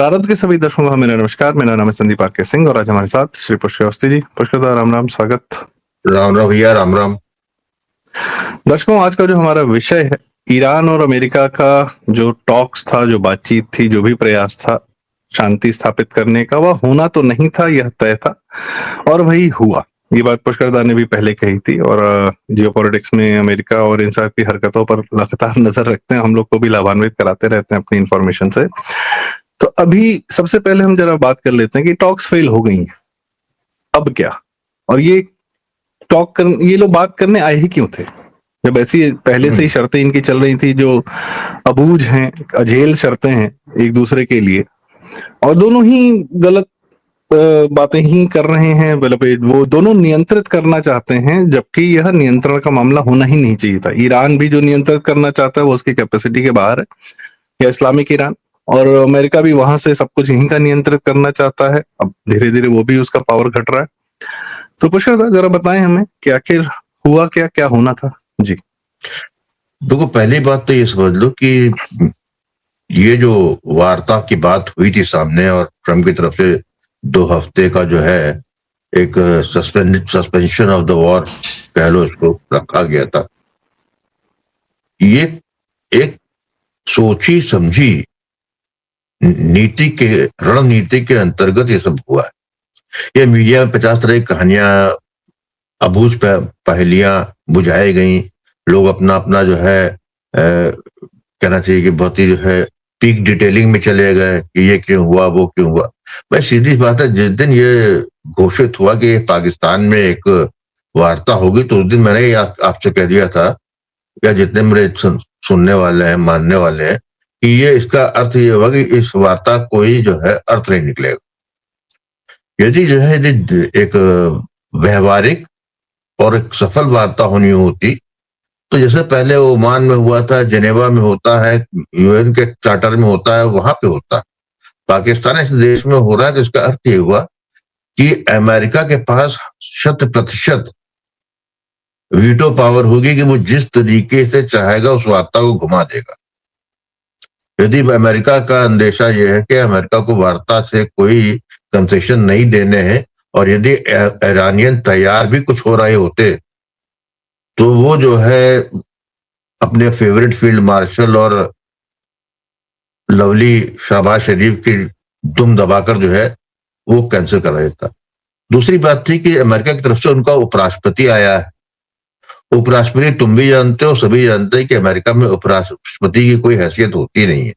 प्रारब्ध के सभी दर्शकों को मेरा नमस्कार। मेरा नाम है संदीप आर के सिंह और आज हमारे साथ श्री पुष्कर अवस्थी जी। पुष्कर दा, राम राम, स्वागत। राम राम भैया, राम राम। दर्शकों, आज का जो हमारा विषय है, ईरान और अमेरिका का जो टॉक्स था, जो बातचीत थी, जो भी प्रयास था शांति स्थापित करने का, वह होना तो नहीं था, यह तय था और वही हुआ। ये बात पुष्कर दा ने भी पहले कही थी और जियोपॉलिटिक्स में अमेरिका और इन सब की हरकतों पर लगातार नजर रखते हैं, हम लोग को भी लाभान्वित कराते रहते हैं अपनी इंफॉर्मेशन से। तो अभी सबसे पहले हम जरा बात कर लेते हैं कि टॉक्स फेल हो गई हैं, अब क्या? और ये ये लोग बात करने आए ही क्यों थे, जब ऐसी पहले से ही शर्तें इनकी चल रही थी जो अबूझ हैं, अझेल शर्तें हैं एक दूसरे के लिए, और दोनों ही गलत बातें ही कर रहे हैं। वो दोनों नियंत्रित करना चाहते हैं, जबकि यह नियंत्रण का मामला होना ही नहीं चाहिए था। ईरान भी जो नियंत्रित करना चाहता है वो उसकी कैपेसिटी के बाहर है, या इस्लामिक ईरान, और अमेरिका भी वहां से सब कुछ यहीं का नियंत्रित करना चाहता है। अब धीरे धीरे वो भी उसका पावर घट रहा है। तो पुष्कर दा, जरा बताएं हमें कि आखिर हुआ क्या, क्या होना था जी। देखो, पहली बात तो ये समझ लो कि ये जो वार्ता की बात हुई थी सामने और ट्रम्प की तरफ से 2 हफ्ते का जो है एक सस्पेंशन ऑफ द वॉर कह लो, इसको रखा गया था। ये एक सोची समझी नीति के रणनीति के अंतर्गत ये सब हुआ है। ये मीडिया में 50 तरह की कहानियां, अबूझ पहेलियां बुझाई गई। लोग अपना अपना जो है कहना चाहिए कि बहुत ही जो है पीक डिटेलिंग में चले गए कि ये क्यों हुआ, वो क्यों हुआ। भाई सीधी बात है, जिस दिन ये घोषित हुआ कि पाकिस्तान में एक वार्ता होगी, तो उस दिन मैंने आपसे कह दिया था, या जितने मेरे सुनने वाले हैं, मानने वाले हैं, कि ये इसका अर्थ ये होगा कि इस वार्ता कोई जो है अर्थ नहीं निकलेगा। यदि जो है एक व्यवहारिक और एक सफल वार्ता होनी होती, तो जैसे पहले ओमान में हुआ था, जेनेवा में होता है, यूएन के चार्टर में होता है, वहां पे होता। पाकिस्तान ऐसे देश में हो रहा है, तो इसका अर्थ ये हुआ कि अमेरिका के पास 100% वीटो पावर होगी कि वो जिस तरीके से चाहेगा उस वार्ता को घुमा देगा। यदि अमेरिका का अंदेशा यह है कि अमेरिका को वार्ता से कोई कंसेशन नहीं देने हैं, और यदि ईरानियन तैयार भी कुछ हो रहे होते, तो वो जो है अपने फेवरेट फील्ड मार्शल और लवली शहबाज शरीफ की दुम दबाकर जो है वो कैंसिल कर देता। दूसरी बात थी कि अमेरिका की तरफ से उनका उपराष्ट्रपति आया है। उपराष्ट्रपति तुम भी जानते हो, सभी जानते हैं कि अमेरिका में उपराष्ट्रपति की कोई हैसियत होती नहीं है।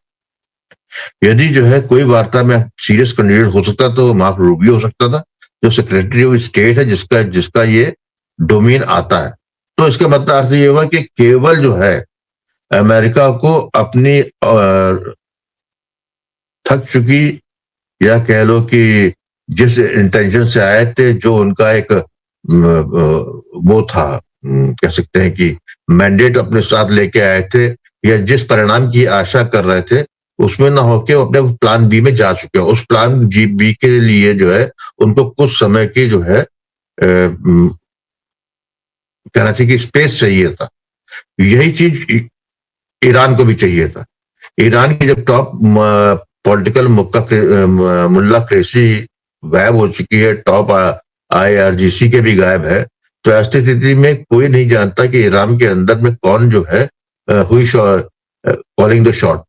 यदि जो है कोई वार्ता में सीरियस कैंडिडेट हो सकता तो मार्को रूबियो हो सकता था, जो सेक्रेटरी ऑफ स्टेट है, जिसका ये डोमेन आता है। तो इसका मतलब अर्थ ये हुआ कि केवल जो है अमेरिका को अपनी थक चुकी, या कह लो कि जिस इंटेंशन से आए थे, जो उनका एक वो था, कह सकते हैं कि मैंडेट अपने साथ लेके आए थे, या जिस परिणाम की आशा कर रहे थे, उसमें ना होके वो अपने प्लान बी में जा चुके हैं। उस प्लान बी के लिए जो है उनको कुछ समय की जो है कहना चाहिए कि स्पेस चाहिए था। यही चीज ईरान को भी चाहिए था। ईरान की जब टॉप पॉलिटिकल मुल्ला क्रेसी गायब हो चुकी है, टॉप IRGC के भी गायब है, तो ऐसी स्थिति में कोई नहीं जानता कि ईरान के अंदर में कौन जो है हुई कॉलिंग द शॉट।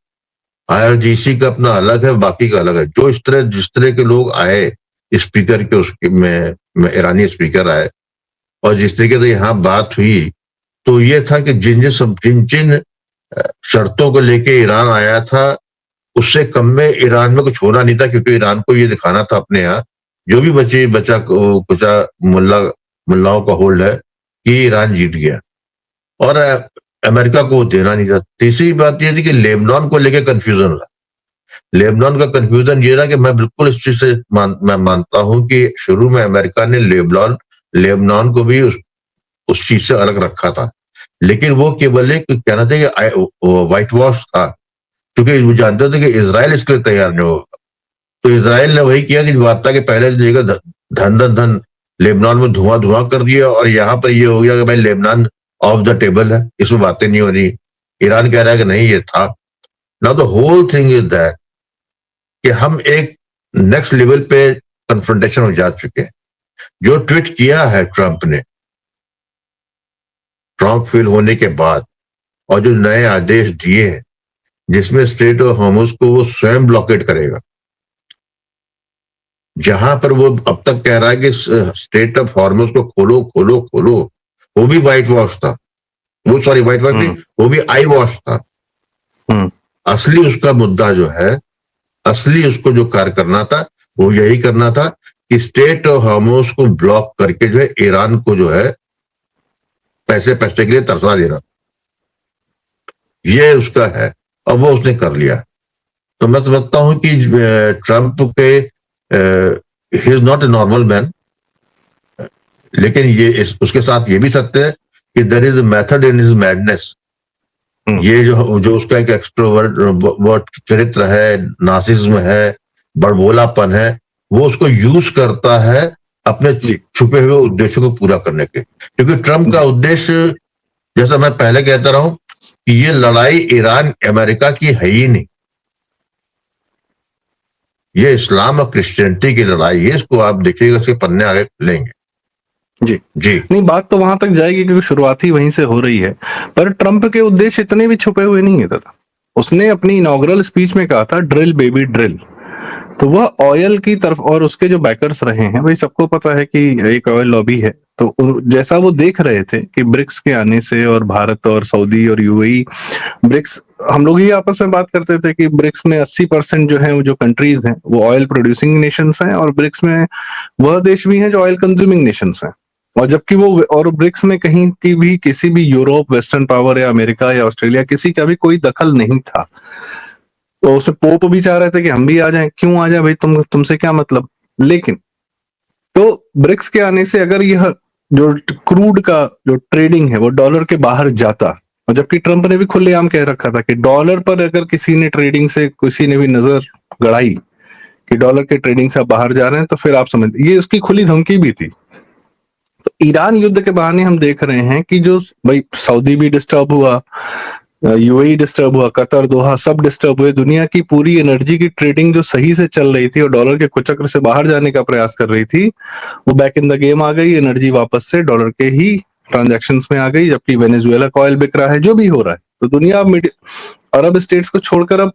IRGC का अपना अलग है, बाकी का अलग है। जो जिस तरह के लोग आए स्पीकर के, उसके में ईरानी स्पीकर आए, और जिस तरीके से यहाँ बात हुई, तो ये था कि जिन जिन शर्तों को लेके ईरान आया था, उससे कम में ईरान में कुछ होना नहीं था, क्योंकि ईरान को ये दिखाना था अपने यहाँ जो भी बचा कुचा मुल्लाओं का होल्ड है कि ईरान जीत गया, और अमेरिका को देना नहीं था। तीसरी बात ये थी कि लेबनान को लेकर कंफ्यूजन रहा। लेबनान का कंफ्यूजन ये रहा कि मैं बिल्कुल इस चीज से मैं मानता हूं कि शुरू में अमेरिका ने लेबनान को भी उस चीज से अलग रखा था, लेकिन वो केवल एक कहना था कि व्हाइट वॉश था, क्योंकि वो जानते थे कि इजराइल इसके लिए तैयार नहीं होगा। तो इजराइल ने वही किया कि वार्ता के पहले जगह धन धन धन लेबनान में धुआं कर दिया, और यहाँ पर ये हो गया कि भाई लेबनान ऑफ द टेबल है, इसमें बातें नहीं हो रही। ईरान कह रहा है कि नहीं, ये था। Now the whole thing is that कि हम एक नेक्स्ट लेवल पे कन्फ्रंटेशन में जा चुके हैं। जो ट्वीट किया है ट्रंप ने, ट्रंप फेल होने के बाद, और जो नए आदेश दिए हैं जिसमें स्ट्रेट ऑफ हॉर्मुज को वो स्वयं ब्लॉकेट करेगा, जहां पर वो अब तक कह रहा है कि स्ट्रेट ऑफ हॉर्मुज को खोलो खोलो खोलो, वो भी व्हाइट वॉश था, वो सॉरी व्हाइट वॉश नहीं, वो भी आई वॉश था। असली उसका मुद्दा जो है, असली उसको जो कार्य करना था वो यही करना था कि स्ट्रेट ऑफ हॉर्मुज को ब्लॉक करके जो है ईरान को जो है पैसे पैसे के लिए तरसा देना, ये उसका है। अब वो उसने कर लिया। तो मैं समझता हूं कि ट्रंप के he is not a normal man, लेकिन ये उसके साथ ये भी सत्य है कि there is a method in his madness. ये जो उसका एक एक्सट्रोवर्ट चरित्र है, नार्सिसिज्म है, बड़बोलापन है, वो उसको यूज करता है अपने छुपे हुए उद्देश्यों को पूरा करने के। क्योंकि ट्रंप का उद्देश्य, जैसा मैं पहले कहता रहा हूं, कि ये लड़ाई ईरान अमेरिका की है ही नहीं, ये इस्लाम और क्रिश्चियनिटी की लड़ाई है। इसको आप देखिएगा, इसके पन्ने आगे खुलेंगे। जी जी नहीं, बात तो वहां तक जाएगी क्योंकि शुरुआत ही वहीं से हो रही है। पर ट्रंप के उद्देश्य इतने भी छुपे हुए नहीं है दादा। उसने अपनी इनॉग्रल स्पीच में कहा था ड्रिल बेबी ड्रिल। तो वह ऑयल की तरफ, और उसके जो बैकर्स रहे हैं, भाई सबको पता है कि एक ऑयल लॉबी है। तो जैसा वो देख रहे थे कि ब्रिक्स के आने से, और भारत और सऊदी और यूएई, ब्रिक्स, हम लोग ही आपस में बात करते थे कि ब्रिक्स में 80% जो है वो जो कंट्रीज हैं वो ऑयल प्रोड्यूसिंग नेशंस हैं, और ब्रिक्स में वह देश भी हैं जो ऑयल कंज्यूमिंग नेशंस हैं। और जबकि वो, और ब्रिक्स में कहीं की भी किसी भी यूरोप, वेस्टर्न पावर या अमेरिका या ऑस्ट्रेलिया, किसी का भी कोई दखल नहीं था। तो उसमें पोप भी चाह रहे थे कि हम भी आ जाएं। क्यों आ जाए भाई, तुमसे क्या मतलब। लेकिन तो ब्रिक्स के आने से अगर यह जो क्रूड का जो ट्रेडिंग है वो डॉलर के बाहर जाता, और जबकि ट्रंप ने भी खुलेआम कह रखा था कि डॉलर पर अगर किसी ने ट्रेडिंग से, किसी ने भी नजर गड़ाई कि डॉलर के ट्रेडिंग से आप बाहर जा रहे हैं, तो फिर आप समझ, ये उसकी खुली धमकी भी थी। तो ईरान युद्ध के बहाने हम देख रहे हैं कि जो भाई सऊदी भी डिस्टर्ब हुआ, यूएई डिस्टर्ब हुआ, कतर, दोहा, सब डिस्टर्ब हुए। दुनिया की पूरी एनर्जी की ट्रेडिंग जो सही से चल रही थी और डॉलर के कुचक्र से बाहर जाने का प्रयास कर रही थी, वो बैक इन द गेम आ गई। एनर्जी वापस से डॉलर के ही ट्रांजैक्शंस में आ गई, जबकि वेनेजुएला का ऑयल बिक रहा है, जो भी हो रहा है। तो दुनिया अरब स्टेट्स को छोड़कर अब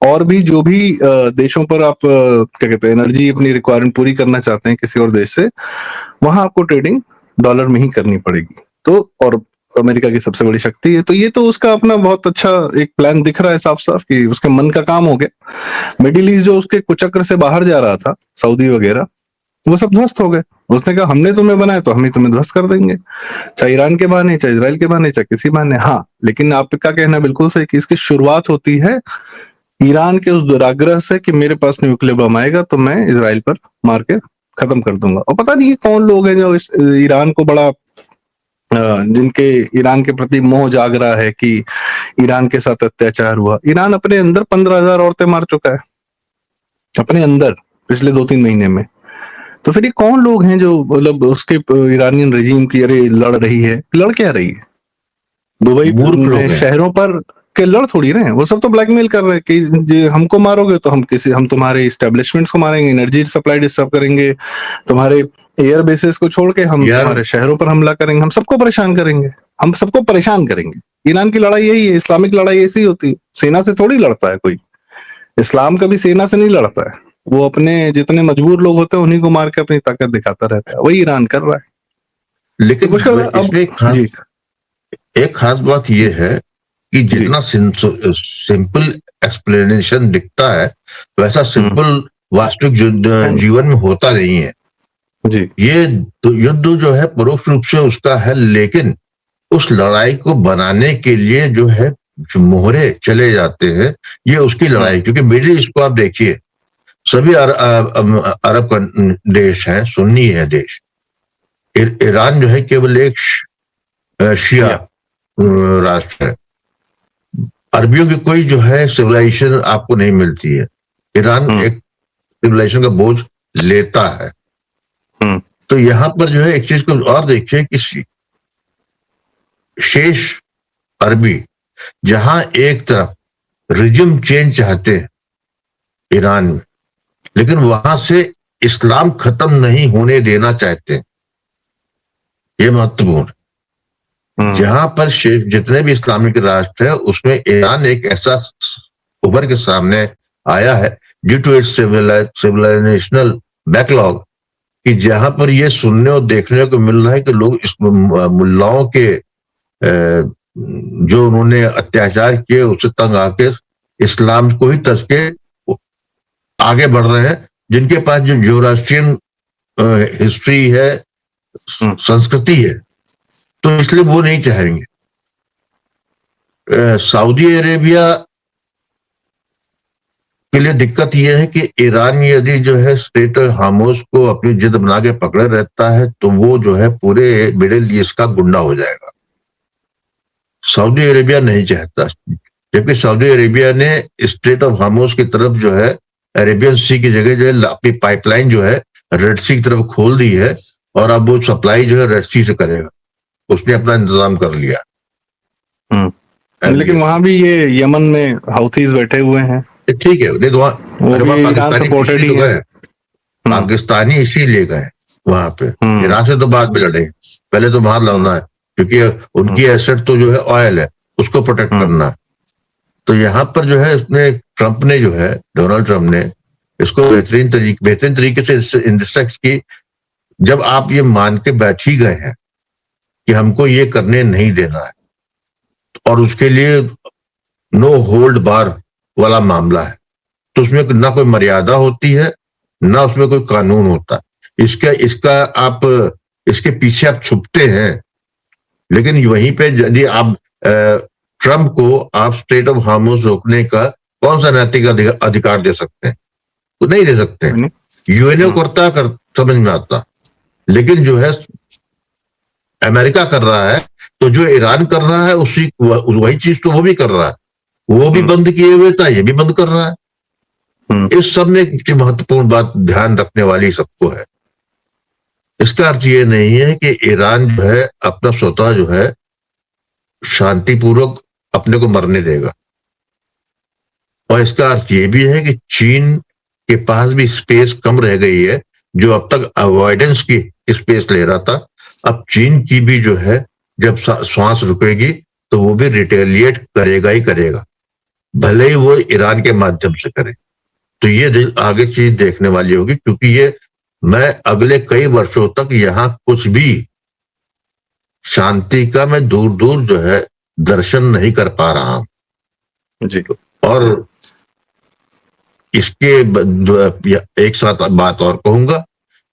और भी जो भी देशों पर आप क्या कहते हैं, एनर्जी अपनी रिक्वायरमेंट पूरी करना चाहते हैं किसी और देश से, वहां आपको ट्रेडिंग डॉलर में ही करनी पड़ेगी। तो और अमेरिका की सबसे बड़ी शक्ति है, तो ये तो उसका अपना बहुत अच्छा एक प्लान दिख रहा है साफ साफ कि उसके मन का काम हो गया। मिडिल ईस्ट जो उसके कुचक्र से बाहर जा रहा था, सऊदी वगैरह, वो सब ध्वस्त हो गए। उसने कहा हमने तुम्हें बनाया तो हम ही तुम्हें ध्वस्त कर देंगे, चाहे ईरान के बहाने, चाहे इसराइल के बहाने, चाहे किसी बहाने। हाँ, लेकिन आपका कहना बिल्कुल सही कि इसकी शुरुआत होती है ईरान के उस दुराग्रह से कि मेरे पास न्यूक्लियर बम आएगा तो मैं इसराइल पर मार के खत्म कर दूंगा। और पता नहीं कौन लोग हैं जो इस ईरान को बड़ा जिनके ईरान के प्रति मोह जाग रहा है कि ईरान के साथ अत्याचार हुआ। ईरान अपने अंदर 15,000 औरतें मार चुका है अपने अंदर पिछले 2-3 महीने में। तो फिर ये कौन लोग हैं जो मतलब उसके ईरानियन रेजिम की अरे लड़ रही है, लड़ क्या रही है? दुबई मूर्ख लोग में हैं। शहरों पर के लड़ थोड़ी रहे हैं, वो सब तो ब्लैकमेल कर रहे हैं कि हमको मारोगे तो हम तुम्हारे इस्टेब्लिशमेंट्स को मारेंगे, एनर्जी सप्लाई डिस्टर्ब करेंगे, तुम्हारे एयर बेसिस को छोड़ के हम यार तुम्हारे शहरों पर हमला करेंगे, हम सबको परेशान करेंगे, हम सबको परेशान करेंगे। ईरान की लड़ाई यही है, इस्लामिक लड़ाई ऐसी होती है, सेना से थोड़ी लड़ता है कोई। इस्लाम कभी सेना से नहीं लड़ता है, वो अपने जितने मजबूर लोग होते हैं उन्हीं को मार के अपनी ताकत दिखाता रहता है। वही ईरान कर रहा है। तो लेकिन मुश्किल अब। इसमें जी एक खास बात यह है कि जी। जितना सिंपल एक्सप्लेनेशन दिखता है, वैसा सिंपल वास्तविक है नहीं। जीवन में होता नहीं है। जी ये युद्ध जो है परोक्ष रूप से उसका है, लेकिन उस लड़ाई को बनाने के लिए जो है जो मोहरे चले जाते हैं, ये उसकी लड़ाई। क्योंकि मिडिल ईस्ट को आप देखिए, सभी अरब देश हैं, सुन्नी है देश। ईरान जो है केवल एक शिया शिया। राष्ट्र है। अरबियों की कोई जो है सिविलाइजेशन आपको नहीं मिलती है। ईरान हम्म एक सिविलाइजेशन का बोझ लेता है। हम्म तो यहां पर जो है एक चीज को और देखिए कि शेष अरबी जहां एक तरफ रिजिम चेंज चाहते हैं ईरान में, लेकिन वहां से इस्लाम खत्म नहीं होने देना चाहते हैं। ये महत्वपूर्ण है। जहां पर जितने भी इस्लामिक राष्ट्र है उसमें ईरान एक ऐसा उभर के सामने आया है due to its civilizational backlog, कि जहां पर ये सुनने और देखने को मिल रहा है कि लोग इस मुल्लाओं के जो उन्होंने अत्याचार किए उससे तंग आके इस्लाम को ही तज के आगे बढ़ रहे हैं, जिनके पास जो यूरोपियन हिस्ट्री है, संस्कृति है, तो इसलिए वो नहीं चाहेंगे। सऊदी अरेबिया के लिए दिक्कत यह है कि ईरान यदि जो है स्ट्रेट हार्मोज को अपनी जिद बना के पकड़े रहता है तो वो जो है पूरे मिडिल ईस्ट का गुंडा हो जाएगा। सऊदी अरेबिया नहीं चाहता, जबकि सऊदी अरेबिया ने स्ट्रेट ऑफ हार्मोज की तरफ जो है अरेबियन सी की जगह जो है अपनी पाइपलाइन जो है रेड सी की तरफ खोल दी है, और अब वो सप्लाई जो है रेड सी से करेगा। उसने अपना इंतजाम कर लिया। लेकिन वहां भी ये यमन में हाउथीज बैठे हुए हैं। ठीक है, नहीं तो पाकिस्तानी इसीलिए गए वहां पे। ईरान से तो बाद में लड़े, पहले तो बाहर लड़ना है, क्योंकि उनकी एसेट तो जो है ऑयल है, उसको प्रोटेक्ट करना है। तो यहाँ पर जो है इसने ट्रंप ने जो है डोनाल्ड ट्रंप ने इसको बेहतरीन तरीके से इंडिस्ट्रक्ट की। जब आप ये मान के बैठ ही गए हैं कि हमको ये करने नहीं देना है, और उसके लिए नो होल्ड बार वाला मामला है, तो उसमें ना कोई मर्यादा होती है, ना उसमें कोई कानून होता। इसका आप इसके पीछे आप छुपते हैं, लेकिन वहीं पे यदि आप ट्रंप को आप स्ट्रेट ऑफ हार्मोज रोकने का कौन सा नैतिक अधिकार दे सकते हैं? तो नहीं दे सकते। यूएनओ करता समझ में आता, लेकिन जो है अमेरिका कर रहा है, तो जो ईरान कर रहा है उसी वही चीज तो वो भी कर रहा है। वो भी बंद किए हुए था, ये भी बंद कर रहा है। इस सब में एक महत्वपूर्ण बात ध्यान रखने वाली सबको है। इसका अर्थ ये नहीं है कि ईरान जो है अपना स्वतः जो है शांतिपूर्वक अपने को मरने देगा, और इसका अर्थ ये भी है कि चीन के पास भी स्पेस कम रह गई है। जो अब तक अवॉइडेंस की स्पेस ले रहा था, अब चीन की भी जो है जब श्वास रुकेगी तो वो भी रिटेलिएट करेगा ही करेगा, भले ही वो ईरान के माध्यम से करे। तो ये आगे चीज देखने वाली होगी, क्योंकि ये मैं अगले कई वर्षों तक यहाँ कुछ भी शांति का मैं दूर दूर जो है दर्शन नहीं कर पा रहा हूं जी। और इसके एक साथ बात और कहूंगा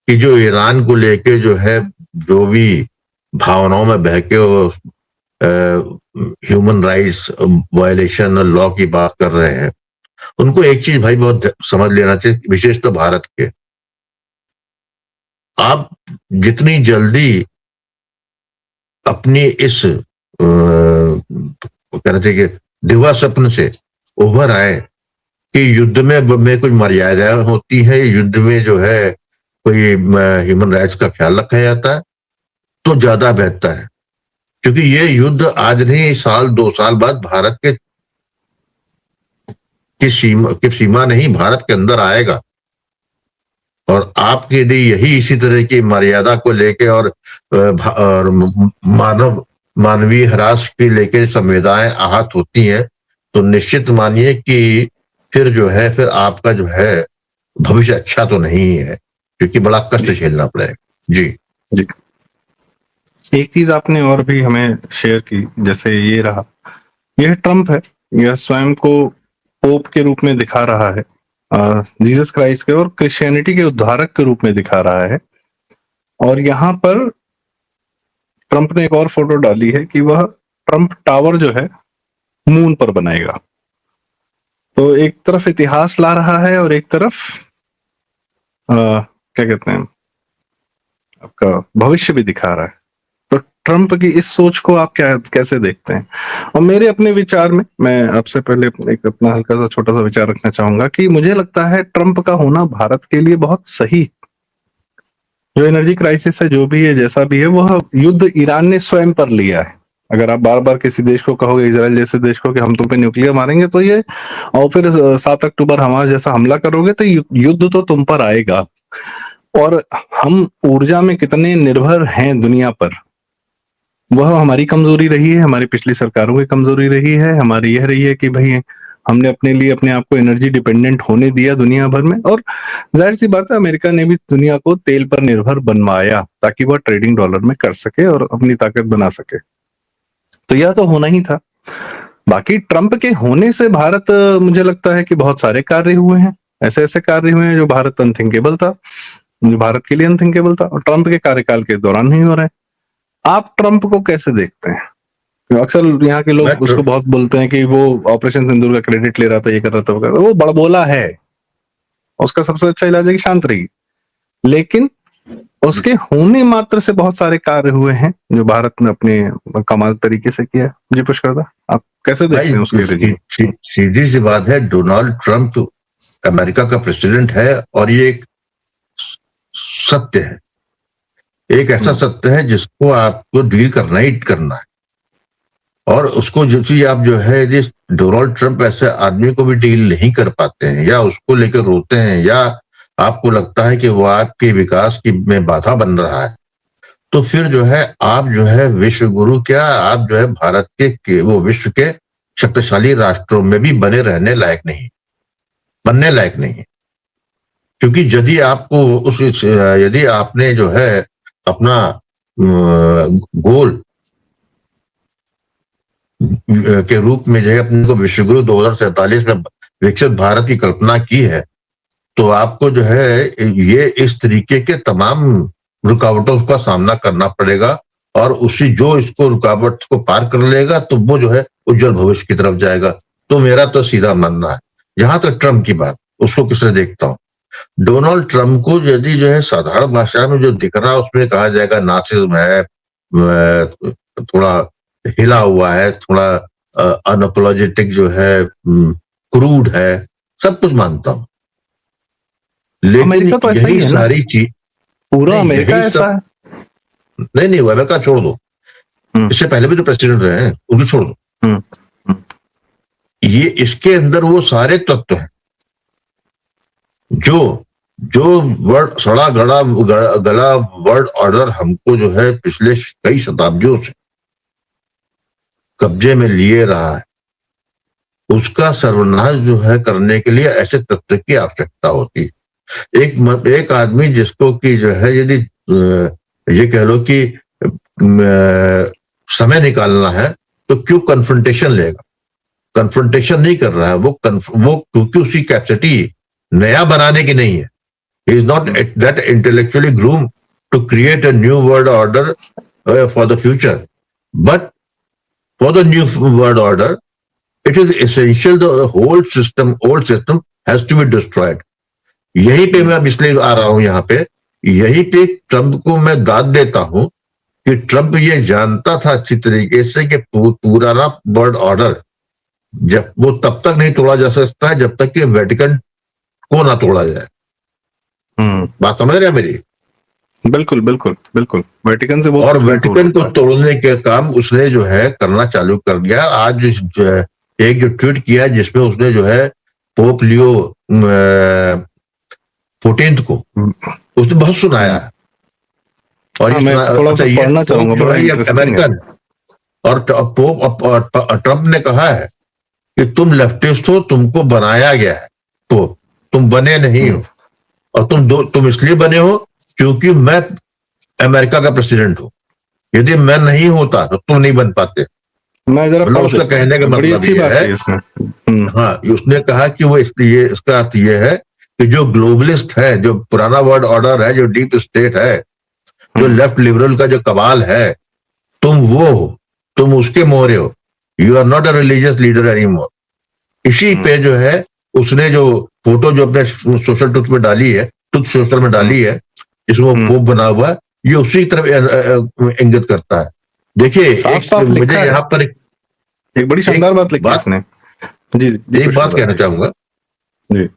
कि जो ईरान को लेके जो है जो भी भावनाओं में बहके ह्यूमन राइट्स वायलेशन और लॉ की बात कर रहे हैं, उनको एक चीज भाई बहुत समझ लेना चाहिए, विशेष तो भारत के। आप जितनी जल्दी अपनी इस कहना चाहिए दिवा स्वप्न से उभर आए कि युद्ध में कुछ मर्यादा होती है, युद्ध में जो है कोई ह्यूमन राइट्स का ख्याल रखा जाता है, तो ज्यादा बेहतर है। क्योंकि ये युद्ध आज नहीं, साल 2 साल बाद भारत की सीमा नहीं, भारत के अंदर आएगा। और आपके लिए यही इसी तरह की मर्यादा को लेके और मानवीय ह्रास के लेके संवेदनाएं आहत होती हैं, तो निश्चित मानिए कि फिर जो है फिर आपका जो है भविष्य अच्छा तो नहीं है, क्योंकि बड़ा कष्ट झेलना पड़ेगा। जी जी। एक चीज आपने और भी हमें शेयर की, जैसे ये रहा, यह ट्रंप है, यह स्वयं को पोप के रूप में दिखा रहा है, जीसस क्राइस्ट के और क्रिश्चियनिटी के उद्धारक के रूप में दिखा रहा है। और यहाँ पर ट्रंप ने एक और फोटो डाली है कि वह ट्रंप टावर जो है मून पर बनाएगा। तो एक तरफ इतिहास ला रहा है और एक तरफ क्या कहते हैं, आपका भविष्य भी दिखा रहा है। तो ट्रंप की इस सोच को आप कैसे देखते हैं? और मेरे अपने विचार में, मैं आपसे पहले एक अपना हल्का सा छोटा सा विचार रखना चाहूंगा कि मुझे लगता है ट्रंप का होना भारत के लिए बहुत सही। जो एनर्जी क्राइसिस है, जो भी है, जैसा भी है, वह युद्ध ईरान ने स्वयं पर लिया है। अगर आप बार बार किसी देश को कहोगे, इजराइल जैसे देश को, कि हम तुम पे न्यूक्लियर मारेंगे तो ये, और फिर 7 अक्टूबर हमास जैसा हमला करोगे तो युद्ध तो तुम पर आएगा। और हम ऊर्जा में कितने निर्भर हैं दुनिया पर, वह हमारी कमजोरी रही है, हमारी पिछली सरकारों की कमजोरी रही है। हमारी यह रही है कि भाई हमने अपने लिए अपने आप को एनर्जी डिपेंडेंट होने दिया दुनिया भर में। और जाहिर सी बात है, अमेरिका ने भी दुनिया को तेल पर निर्भर बनवाया ताकि वह ट्रेडिंग डॉलर में कर सके और अपनी ताकत बना सके। तो यह तो होना ही था। बाकी ट्रंप के होने से भारत, मुझे लगता है कि बहुत सारे कार्य हुए हैं, ऐसे ऐसे कार्य हुए हैं जो भारत अनथिंकेबल था, जो भारत के लिए अनथिंकेबल था, और ट्रंप के कार्यकाल के दौरान नहीं हो रहे हैं। आप ट्रंप को कैसे देखते हैं? अक्सर यहाँ के लोग उसको बहुत बोलते हैं कि वो ऑपरेशन सिंदूर का क्रेडिट ले रहा था, ये कर रहा था, वो कर रहा था। वो बड़बोला है, उसका सबसे अच्छा इलाज है कि शांत रहिए। लेकिन उसके होने मात्र से बहुत सारे कार्य हुए हैं जो भारत ने अपने कमाल तरीके से किया। जी पुष्कर दा, आप कैसे देखते हैं उसके रिजीम? सीधी सी बात है, डोनाल्ड ट्रंप अमेरिका का प्रेसिडेंट है और ये एक सत्य है, एक ऐसा सत्य है जिसको आपको डील करना ही करना है। और उसको जो चीज आप जो है, जिस डोनाल्ड ट्रंप ऐसे आदमी को भी डील नहीं कर पाते हैं, या उसको लेकर रोते हैं, या आपको लगता है कि वो आपके विकास की में बाधा बन रहा है, तो फिर जो है आप जो है विश्व गुरु क्या, आप जो है भारत के वो विश्व के शक्तिशाली राष्ट्रों में भी बने रहने लायक नहीं, बनने लायक नहीं। क्योंकि यदि आपको यदि आपने जो है अपना गोल के रूप में जो है अपने को विश्वगुरु 2047 में विकसित भारत की कल्पना की है, तो आपको जो है ये इस तरीके के तमाम रुकावटों का सामना करना पड़ेगा, और उसी जो इसको रुकावट को पार कर लेगा तो वो जो है उज्जवल भविष्य की तरफ जाएगा। तो मेरा तो सीधा मानना है। जहां तक ट्रंप की बात, उसको किसने देखता हूं, डोनाल्ड ट्रंप को यदि जो है साधारण भाषा में जो दिख रहा है उसमें कहा जाएगा नासिज्म है, थोड़ा हिला हुआ है, थोड़ा अनअपोलोजेटिक जो है, क्रूड है, सब कुछ मानता हूं। लेकिन अमेरिका तो ऐसा ही है ना, सारी चीज पूरा अमेरिका ऐसा है। नहीं, वो अमेरिका छोड़ दो, इससे पहले भी जो प्रेसिडेंट रहे हैं उनको छोड़ दो। ये इसके अंदर वो सारे तत्व हैं जो वर्ड सड़ा गला वर्ल्ड ऑर्डर हमको जो है पिछले कई शताब्दियों से कब्जे में लिए रहा है, उसका सर्वनाश जो है करने के लिए ऐसे तत्व की आवश्यकता होती है। एक आदमी जिसको कि जो है यदि ये कह लो कि समय निकालना है तो क्यों कन्फ्रंटेशन लेगा, कन्फ्रंटेशन नहीं कर रहा है वो क्योंकि उसकी कैपेसिटी नया बनाने की नहीं है। He is not that intellectually groom to create a new world order for the future, but for the new world order it is essential the old system has to be destroyed। यही पे मैं इसलिए आ रहा हूं यहाँ पे, यही पे ट्रंप को मैं दाद देता हूं कि ट्रंप ये जानता था अच्छी तरीके से कि पुराना वर्ल्ड ऑर्डर जब वो तब तक नहीं तोड़ा जा सकता है जब तक कि वेटिकन को ना तोड़ा जाए। बात समझ रहे हैं मेरी? बिल्कुल बिल्कुल बिल्कुल, वेटिकन से और वेटिकन को तोड़ने के काम उसने जो है करना चालू कर दिया। आज एक जो ट्वीट किया जिसमें उसने जो है पोप लियो 14 को उसने बहुत सुनाया, और मैं थोड़ा सा पढ़ना चाहूंगा, बड़ा अमेरिकन, और ट्रंप ने कहा है कि तुम लेफ्टिस्ट हो, तुमको बनाया गया है, तो तुम बने नहीं हो, और तुम इसलिए बने हो क्योंकि मैं अमेरिका का प्रेसिडेंट हूं। यदि मैं नहीं होता तो तुम नहीं बन पाते। मैं जरा उसका कहने का मतलब ये है, हाँ, उसने कहा कि वो इसलिए, इसका अर्थ ये है कि जो ग्लोबलिस्ट है, जो पुराना वर्ल्ड ऑर्डर है, जो डीप स्टेट है, जो लेफ्ट लिबरल का जो कबाल है, तुम वो हो, तुम उसके मोहरे हो। You are not a religious leader any more. इसी पे जो है उसने जो फोटो जो अपने सोशल ट्रुथ में डाली है, ट्रुथ सोशल में डाली है, जिसमें वो पोप बना हुआ है, ये उसी तरफ इंगित करता है। देखिए मुझे यहाँ पर एक बड़ी शानदार बात लिखी है इसने। जी, एक बात कहना चाहूंगा जी,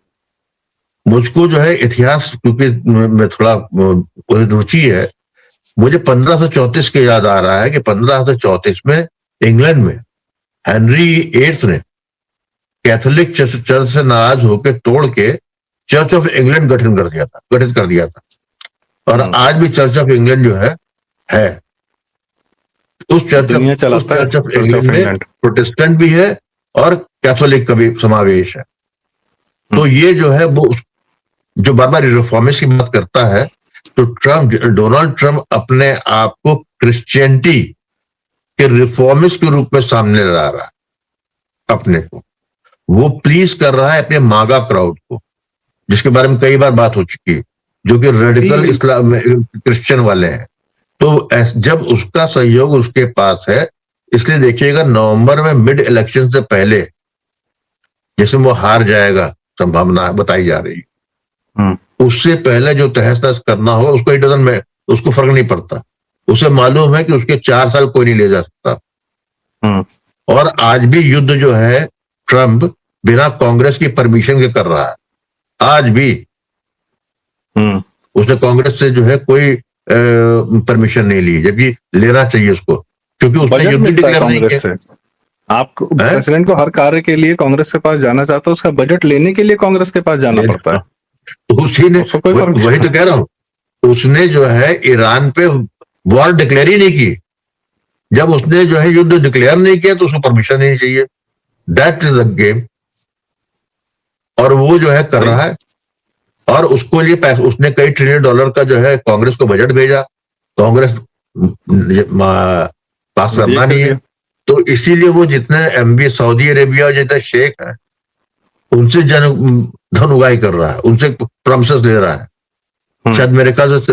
मुझको जो है इतिहास, क्योंकि मैं थोड़ा रुचि है, मुझे 1534 के याद आ रहा है कि 1534 में इंग्लैंड में हेनरी एट्थ ने कैथोलिक चर्च से नाराज होकर तोड़ के चर्च ऑफ इंग्लैंड गठित कर दिया था। और आज भी चर्च ऑफ इंग्लैंड जो है उस चर्च ऑफ इंग्लैंड में प्रोटेस्टेंट भी है और कैथोलिक का भी समावेश है। तो ये जो है वो जो बार बार रिफॉर्मिस्ट की बात करता है, तो डोनाल्ड ट्रंप अपने आप को क्रिश्चियनिटी के रिफॉर्मिस्ट के रूप में सामने ला रहा है। अपने को वो प्लीज कर रहा है अपने मागा क्राउड को, जिसके बारे में कई बार बात हो चुकी है, जो कि रेडिकल इस्लाम क्रिश्चियन वाले हैं। तो जब उसका सहयोग उसके पास है, इसलिए देखिएगा नवंबर में मिड इलेक्शन से पहले जैसे वो हार जाएगा, संभावना बताई जा रही है, उससे पहले जो तहस नहस करना होगा उसको फर्क नहीं पड़ता। उसे मालूम है कि उसके 4 साल कोई नहीं ले जा सकता। और आज भी युद्ध जो है ट्रंप बिना कांग्रेस की परमिशन के कर रहा है। आज भी उसने कांग्रेस से जो है कोई परमिशन नहीं ली, जबकि लेना चाहिए उसको, क्योंकि उसने युद्ध डिक्लेयर नहीं किया। आपको प्रेसिडेंट को हर कार्य के लिए कांग्रेस के पास जाना चाहता है, उसका बजट लेने के लिए कांग्रेस के पास जाना पड़ता है। तो उसी ने वही तो कह रहा हूं, उसने जो है ईरान पे वॉर डिक्लेयर ही नहीं की। जब उसने जो है युद्ध डिक्लेयर नहीं किया तो उसको परमिशन नहीं चाहिए। That is the game. और वो जो है कर रहा है, और उसको लिए पैसा, उसने कई $1 ट्रिलियन का जो है कांग्रेस को बजट भेजा, कांग्रेस पास करना नहीं है। तो इसीलिए वो जितने MBS सऊदी अरेबिया जितने शेख हैं उनसे धन उगाही कर रहा है, उनसे प्रॉमिसेस ले रहा है। शायद मेरे ख्याल से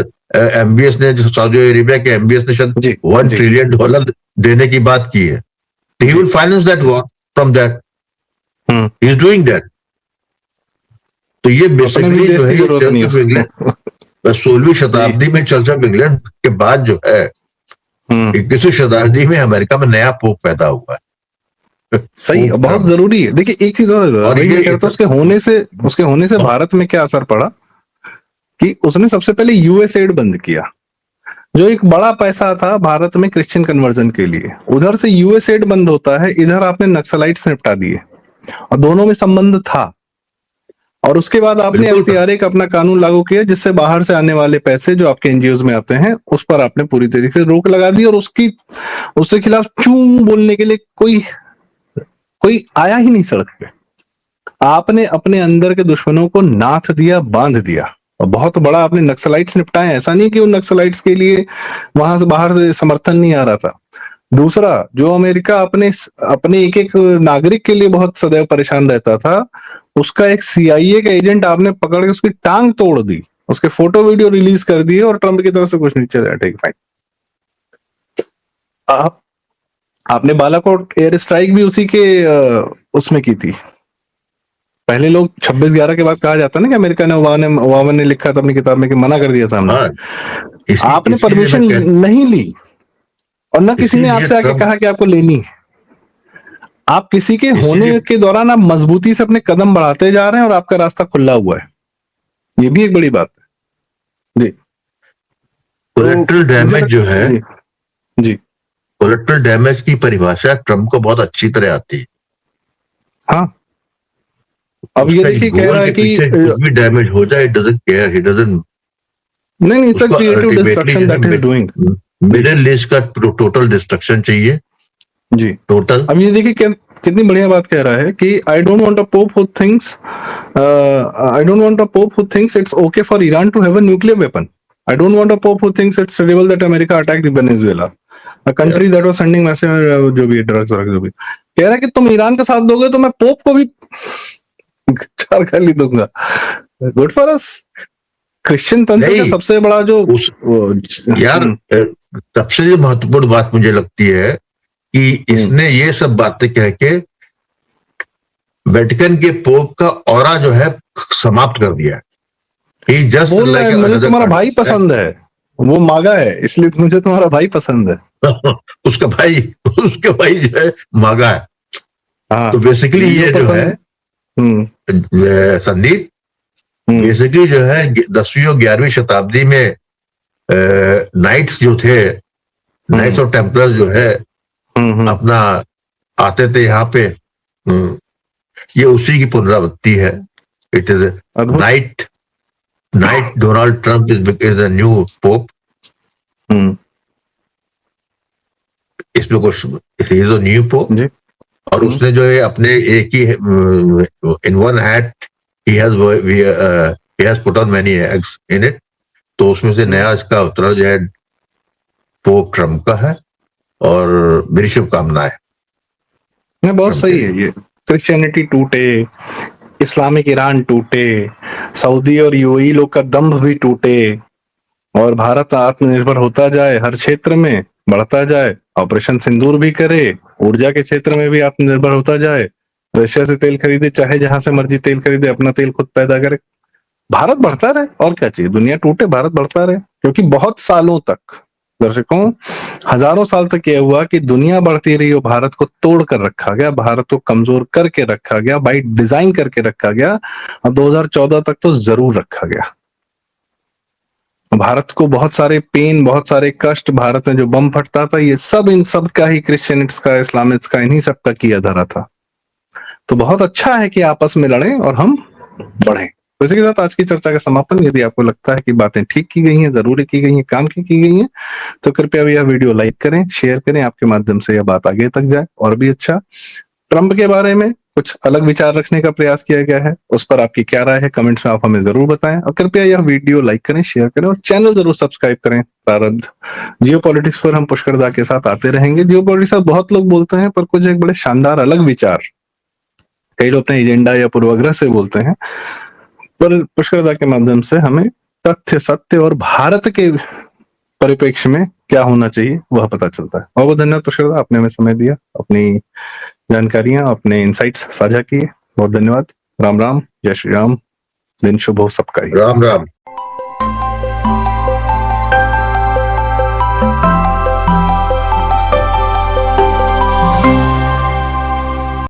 MBS ने, जो सऊदी अरेबिया के MBS ने शायद $1 ट्रिलियन देने की बात की है। He will finance that war from that, he is doing that. तो ये बेसिकली जो है 16वीं शताब्दी में चर्च ऑफ इंग्लैंड के बाद जो है 21वीं शताब्दी में अमेरिका में नया पोप पैदा हुआ है। सही, बहुत जरूरी है। देखिए एक चीज और ये कहता, उसके होने से भारत में क्या असर पड़ा कि उसने सबसे पहले यूएसएड बंद किया, जो एक बड़ा पैसा था भारत में क्रिश्चियन कन्वर्जन के लिए। उधर से यूएसएड बंद होता है, इधर आपने नक्सलाइट्स निपटा दिए, और दोनों में संबंध था। और उसके बाद आपने FCRA का अपना कानून लागू किया, जिससे बाहर से आने वाले पैसे जो आपके NGOs में आते हैं उस पर आपने पूरी तरीके से रोक लगा दी, और उसके खिलाफ चू बोलने के लिए कोई आया ही नहीं सड़क पे। आपने अपने अंदर के दुश्मनों को नाथ दिया, बांध दिया, और बहुत बड़ा आपने नक्सलाइट्स निपटाए। ऐसा नहीं कि उन नक्सलाइट्स के लिए वहां से बाहर से समर्थन नहीं आ रहा था। दूसरा, जो अमेरिका अपने एक नागरिक के लिए बहुत सदैव परेशान रहता था, उसका एक CIA का एजेंट आपने पकड़ के उसकी टांग तोड़ दी, उसके फोटो वीडियो रिलीज कर दिए, और ट्रंप की तरफ से कुछ नहीं चला। ठीक, फाइन। आपने बालाकोट एयर स्ट्राइक भी उसी के उसमें की थी। पहले लोग 26/11 के बाद कहा जाता ना कि अमेरिका ने, ओबामा ने लिखा था अपनी किताब में कि मना कर दिया था हमने। आपने परमिशन नहीं ली, और न किसी ने आपसे आके कहा कि आपको लेनी है। आप किसी के होने के दौरान आप मजबूती से अपने कदम बढ़ाते जा रहे हैं, और आपका रास्ता खुला हुआ है। ये भी एक बड़ी बात है जी। कोलेटरल डैमेज जो है जी, कोलेटरल डैमेज की परिभाषा ट्रंप को बहुत अच्छी तरह आती है। हाँ, अब ये देखिए कह रहा है कि कुछ भी डैमेज हो जाए, डजंट केयर, ही डजंट। नहीं, it's a creative destruction that is doing. Middle east का टोटल डिस्ट्रक्शन चाहिए जी, टोटल। अब ये देखिए कितनी बढ़िया बात कह रहा है कि I don't want a pope who thinks it's okay for Iran to have a nuclear weapon. I don't want a pope who thinks it's terrible that America attacked Venezuela, a country that was sending massive जो भी drugs जो भी। कह रहा है कि तुम Iran का साथ दोगे तो मैं पोप को भी 4 गाली दूंगा। Good for us. क्रिश्चियन तंत्र का सबसे बड़ा जो यार सबसे जो महत्वपूर्ण बात मुझे लगती है कि इसने ये सब बातें कह के वेटिकन के पोप का ऑरा जो है समाप्त कर दिया। बोल रहा है मुझे तुम्हारा भाई पसंद है, वो मागा है, इसलिए मुझे तुम्हारा भाई पसंद है। उसका भाई जो है मागा है। हाँ, तो बेसिकली ये जो है संदीप, बेसिकली जो है 10वीं और 11वीं शताब्दी में नाइट्स जो थे, नाइट्स और टेम्पलर्स जो है, अपना आते थे यहाँ पे। ये उसी की पुनरावृत्ति है। इट इज अद्भुत। Night Donald Trump is the new pope. इसमें कुछ इज अ न्यू पोप, जी। और उसने जो है अपने एक ही in one hat he has put on many eggs in it. तो उसमें से नया इसका अवतरण जो है पोप ट्रम्प का है, और मेरी शुभकामनाएं। बहुत सही है। ये क्रिश्चियनिटी टूटे, इस्लामिक ईरान टूटे, सऊदी और यूएई लोग का दंभ भी टूटे, और भारत आत्मनिर्भर होता जाए, हर क्षेत्र में बढ़ता जाए, ऑपरेशन सिंदूर भी करे, ऊर्जा के क्षेत्र में भी आत्मनिर्भर होता जाए, रशिया से तेल खरीदे, चाहे जहां से मर्जी तेल खरीदे, अपना तेल खुद पैदा करे, भारत बढ़ता रहे। और क्या चाहिए? दुनिया टूटे, भारत बढ़ता रहे। क्योंकि बहुत सालों तक, दर्शकों, हजारों साल तक यह हुआ कि दुनिया बढ़ती रही और भारत को तोड़ कर रखा गया, भारत को कमजोर करके रखा गया, बाई डिजाइन करके रखा गया, और 2014 तक तो जरूर रखा गया। भारत को बहुत सारे पेन, बहुत सारे कष्ट, भारत में जो बम फटता था, ये सब इन सब का ही, क्रिश्चियनिट्स का, इस्लामिट्स का, इन्हीं सब का किया धरा था। तो बहुत अच्छा है कि आपस में लड़ें और हम बढ़ें। तो इसी के साथ आज की चर्चा का समापन। यदि आपको लगता है कि बातें ठीक की गई हैं, जरूरी की गई हैं, काम की गई हैं, तो कृपया यह वीडियो लाइक करें, शेयर करें। आपके माध्यम से यह बात आगे तक जाए और भी अच्छा। ट्रंप के बारे में कुछ अलग विचार रखने का प्रयास किया गया है, उस पर आपकी क्या राय है, कमेंट्स में आप हमें जरूर बताएं। और कृपया यह वीडियो लाइक करें, शेयर करें, और चैनल जरूर सब्सक्राइब करें। प्रारब्ध जियो पॉलिटिक्स पर हम पुष्कर दा के साथ आते रहेंगे। जियो पॉलिटिक्स पर बहुत लोग बोलते हैं, पर कुछ एक बड़े शानदार अलग विचार, कई लोग अपने एजेंडा या पूर्वाग्रह से बोलते हैं, पर पुष्कर दा के माध्यम से हमें तथ्य, सत्य और भारत के परिप्रेक्ष्य में क्या होना चाहिए वह पता चलता है। बहुत बहुत धन्यवाद पुष्कर दा, आपने हमें समय दिया, अपनी जानकारियां, अपने इंसाइट्स साझा किए। बहुत धन्यवाद। राम राम, जय श्री राम, दिन शुभ हो सबका ही। राम राम।